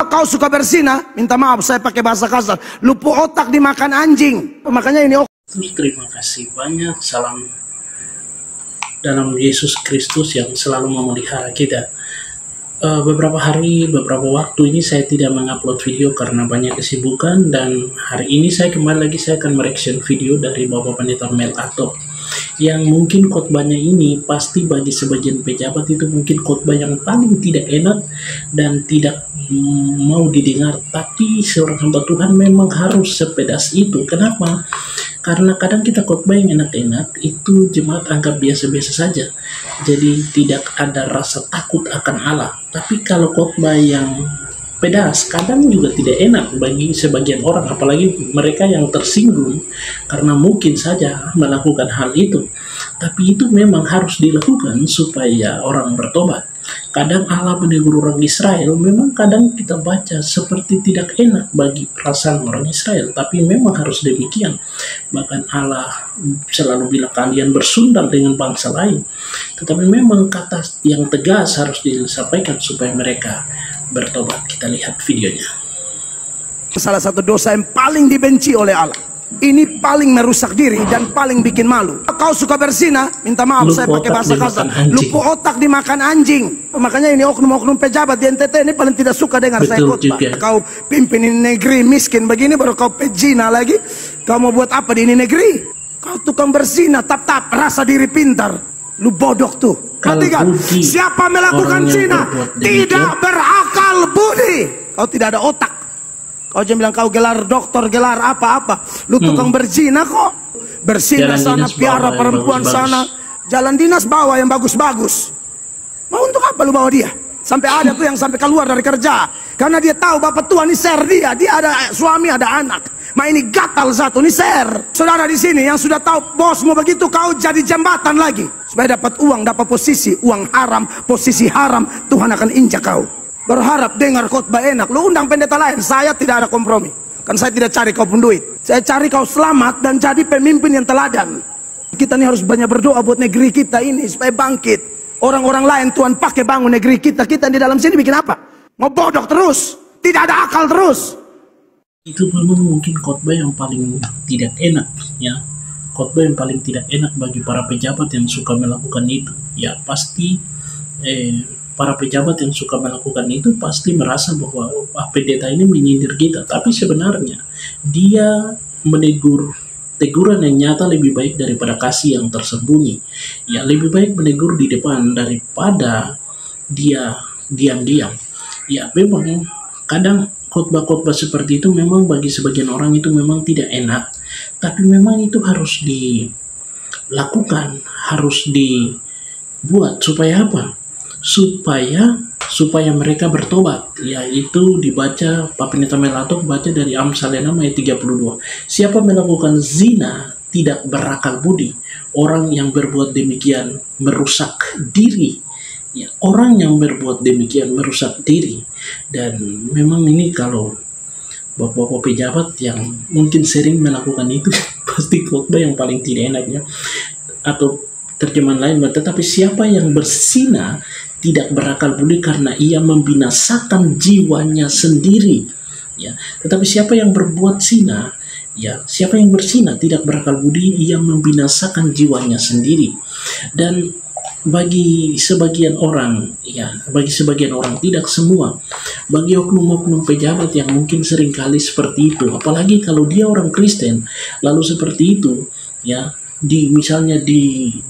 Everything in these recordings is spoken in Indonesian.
kau suka bersinah, minta maaf saya pakai bahasa kasar, lupu otak dimakan anjing. Makanya ini terima kasih banyak. Salam dalam Yesus Kristus yang selalu memelihara kita. Beberapa waktu ini saya tidak mengupload video karena banyak kesibukan, dan hari ini saya kembali lagi, saya akan mereaction video dari Bapak Pendeta Mel Atok, yang mungkin khotbahnya ini pasti bagi sebagian pejabat itu mungkin khotbah yang paling tidak enak dan tidak mau didengar, tapi seorang hamba Tuhan memang harus sepedas itu. Kenapa? Karena kadang kita khotbah yang enak-enak itu jemaat anggap biasa-biasa saja, jadi tidak ada rasa takut akan Allah. Tapi kalau khotbah yang pedas kadang juga tidak enak bagi sebagian orang, apalagi mereka yang tersinggung karena mungkin saja melakukan hal itu. Tapi itu memang harus dilakukan supaya orang bertobat. Kadang Allah menegur orang Israel, memang kadang kita baca seperti tidak enak bagi perasaan orang Israel, tapi memang harus demikian. Bahkan Allah selalu bilang kalian bersundal dengan bangsa lain, tetapi memang kata yang tegas harus disampaikan supaya mereka bertobat. Kita lihat videonya. salah satu dosa yang paling dibenci oleh Allah. Ini paling merusak diri dan paling bikin malu. Kau suka bersinah, minta maaf saya pakai bahasa kasar, lupu otak dimakan anjing. Makanya ini oknum-oknum pejabat di NTT ini paling tidak suka dengar saya khotbah. Kau pimpin ini negeri miskin begini, baru kau pejina lagi. Kau mau buat apa di ini negeri? Kau tukang bersinah, tap-tap, rasa diri pintar. Lu bodoh tuh. Perhatikan, siapa melakukan zina tidak berakal budi. Kau tidak ada otak. Kau jangan bilang kau gelar doktor, gelar apa-apa. Lu tukang berzina kok. Bersinah sana, piara perempuan sana. Jalan dinas bawa yang bagus-bagus. Mau untuk apa lu bawa dia? Sampai ada tuh yang sampai keluar dari kerja. Karena dia tahu bapak tua ini share dia. Dia ada suami, ada anak. Ma ini gatal satu, ini share. Saudara di sini yang sudah tahu bosmu begitu, kau jadi jembatan lagi. Supaya dapat uang, dapat posisi. Uang haram, posisi haram. Tuhan akan injak kau. Berharap dengar khotbah enak. Lu undang pendeta lain, saya tidak ada kompromi. Kan saya tidak cari kau pun duit. Saya cari kau selamat dan jadi pemimpin yang teladan. Kita ini harus banyak berdoa buat negeri kita ini supaya bangkit. Orang-orang lain Tuhan pakai bangun negeri kita. Kita di dalam sini bikin apa? Mau bodoh terus, tidak ada akal terus. Itu memang mungkin khotbah yang paling tidak enak, ya. Khotbah yang paling tidak enak bagi para pejabat yang suka melakukan itu. Ya pasti para pejabat yang suka melakukan itu pasti merasa bahwa pendeta ini menyindir kita, tapi sebenarnya dia menegur. Teguran yang nyata lebih baik daripada kasih yang tersembunyi. Ya lebih baik menegur di depan daripada dia diam-diam. Ya memang kadang khotbah-khotbah seperti itu memang bagi sebagian orang itu memang tidak enak, tapi memang itu harus dilakukan, harus dibuat supaya apa? Supaya mereka bertobat. Yaitu dibaca Pak Pendeta Mel Atok baca dari Amsal 6 ayat 32. Siapa melakukan zina tidak berakal budi. Orang yang berbuat demikian merusak diri. Ya, orang yang berbuat demikian merusak diri. Dan memang ini kalau bapak-bapak pejabat yang mungkin sering melakukan itu pasti khotbah yang paling tidak enaknya. Atau terjemahan lain, tetapi siapa yang berzina tidak berakal budi karena ia membinasakan jiwanya sendiri. Ya, tetapi siapa yang berbuat zina, ya, siapa yang berzina tidak berakal budi, ia membinasakan jiwanya sendiri. Dan bagi sebagian orang, ya, bagi sebagian orang, tidak semua, bagi oknum-oknum pejabat yang mungkin seringkali seperti itu, apalagi kalau dia orang Kristen, lalu seperti itu, ya. Misalnya di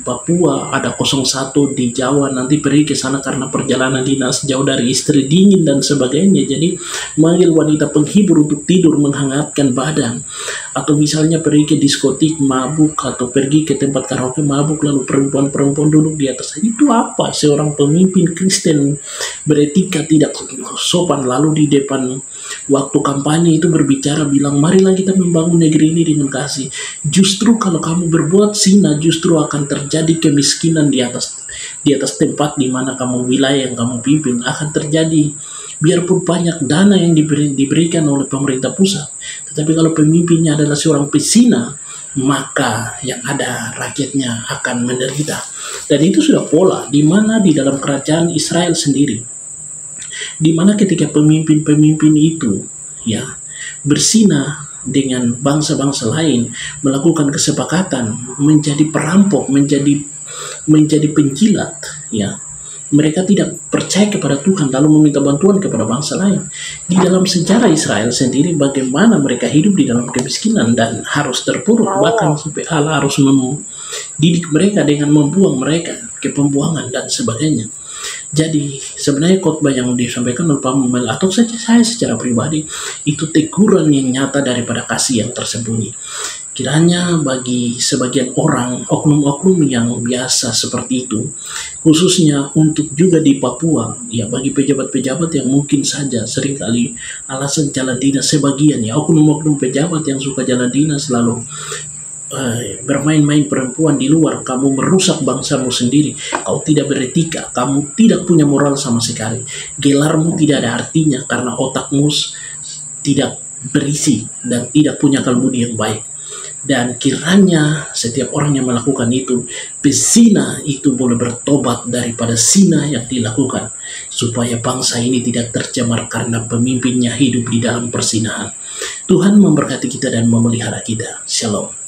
Papua ada 01, di Jawa nanti pergi ke sana karena perjalanan dinas jauh dari istri, dingin dan sebagainya, jadi manggil wanita penghibur untuk tidur menghangatkan badan, atau misalnya pergi ke diskotik mabuk atau pergi ke tempat karaoke mabuk lalu perempuan-perempuan duduk di atas. Itu apa? Seorang pemimpin Kristen beretika tidak sopan lalu di depan waktu kampanye itu berbicara bilang marilah kita membangun negeri ini dengan kasih. Justru kalau kamu berbuat zina justru akan terjadi kemiskinan di atas tempat di mana kamu, wilayah yang kamu pimpin akan terjadi. Biarpun banyak dana yang diberikan oleh pemerintah pusat, tetapi kalau pemimpinnya adalah seorang pezina, maka yang ada rakyatnya akan menderita. Dan itu sudah pola di mana di dalam kerajaan Israel sendiri Dimana ketika pemimpin-pemimpin itu ya bersinah dengan bangsa-bangsa lain, melakukan kesepakatan, menjadi perampok, menjadi penjilat, ya. Mereka tidak percaya kepada Tuhan lalu meminta bantuan kepada bangsa lain. Di dalam sejarah Israel sendiri bagaimana mereka hidup di dalam kemiskinan dan harus terpuruk, bahkan sampai Allah harus mendidik mereka dengan membuang mereka ke pembuangan dan sebagainya. Jadi sebenarnya khotbah yang disampaikan oleh Pak Mel atau saja saya secara pribadi itu teguran yang nyata daripada kasih yang tersembunyi. Kiranya bagi sebagian orang, oknum-oknum yang biasa seperti itu, khususnya untuk juga di Papua, ya bagi pejabat-pejabat yang mungkin saja seringkali alasan jalan dinas sebagian, ya oknum-oknum pejabat yang suka jalan dinas lalu bermain-main perempuan di luar, kamu merusak bangsamu sendiri, kau tidak beretika, kamu tidak punya moral sama sekali, gelarmu tidak ada artinya karena otakmu tidak berisi dan tidak punya akal budi yang baik. Dan kiranya setiap orang yang melakukan itu, pezina itu boleh bertobat daripada zina yang dilakukan, supaya bangsa ini tidak tercemar karena pemimpinnya hidup di dalam persinahan. Tuhan memberkati kita dan memelihara kita. Shalom.